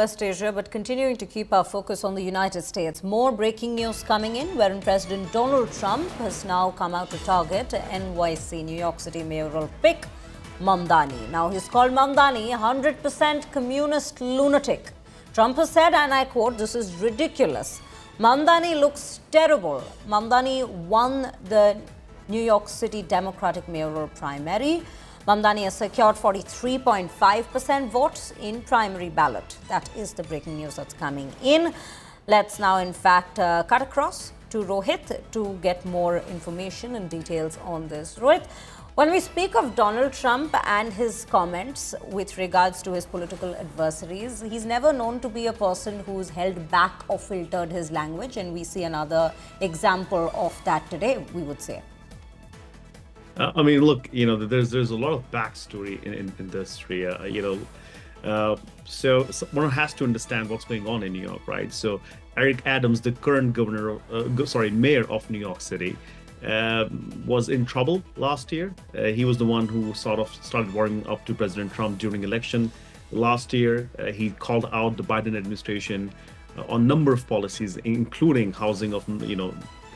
West Asia, but continuing to keep our focus on the United States. More breaking news coming in, wherein President Donald Trump has now come out to target NYC, New York City mayoral pick, Mamdani. Now, he's called Mamdani 100% communist lunatic. Trump has said, and I quote, "This is ridiculous. Mamdani looks terrible." Mamdani won the New York City Democratic mayoral primary. Mamdani has secured 43.5% votes in primary ballot. That is the breaking news that's coming in. Let's now, in fact, cut across to Rohit to get more information and details on this. Rohit, when we speak of Donald Trump and his comments with regards to his political adversaries, he's never known to be a person who's held back or filtered his language, and we see another example of that today, we would say. I mean, look, there's a lot of backstory in this, Shreya. So one has to understand what's going on in New York, right? So Eric Adams, the current mayor of New York City, was in trouble last year. He was the one who sort of started warming up to President Trump during election last year. He called out the Biden administration on a number of policies, including housing of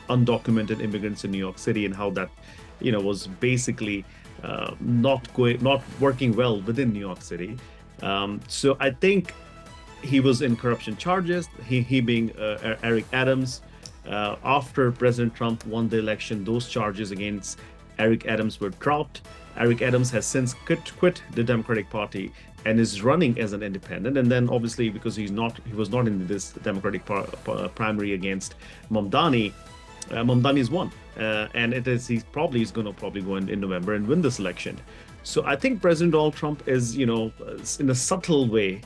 undocumented immigrants in New York City, and how that was basically not working well within New York City. So I think he was in corruption charges, he being Eric Adams. After President Trump won the election, those charges against Eric Adams were dropped. Eric Adams has since quit the Democratic Party and is running as an independent. And then obviously, because he was not in this Democratic primary against Mamdani, Mamdani's won, and he probably is going to go in November and win this election. So I think President Donald Trump is, in a subtle way,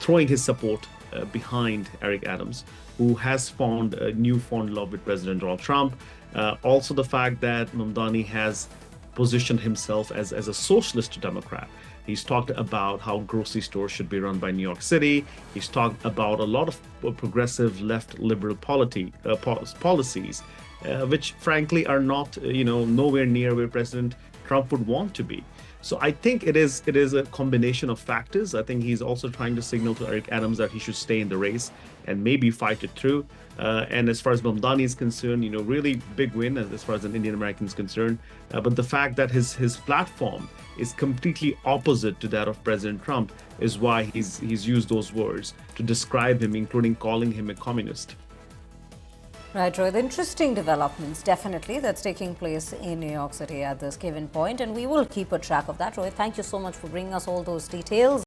throwing his support behind Eric Adams, who has found a newfound love with President Donald Trump. Also, the fact that Mamdani has positioned himself as a socialist Democrat. He's talked about how grocery stores should be run by New York City. He's talked about a lot of progressive left liberal policies, which frankly are not, nowhere near where President Trump would want to be. So I think it is a combination of factors. I think he's also trying to signal to Eric Adams that he should stay in the race and maybe fight it through. And as far as Mamdani is concerned, really big win as far as an Indian American is concerned. But the fact that his platform is completely opposite to that of President Trump is why he's used those words to describe him, including calling him a communist. Right, Rohit. Interesting developments, definitely, that's taking place in New York City at this given point, and we will keep a track of that. Rohit, thank you so much for bringing us all those details.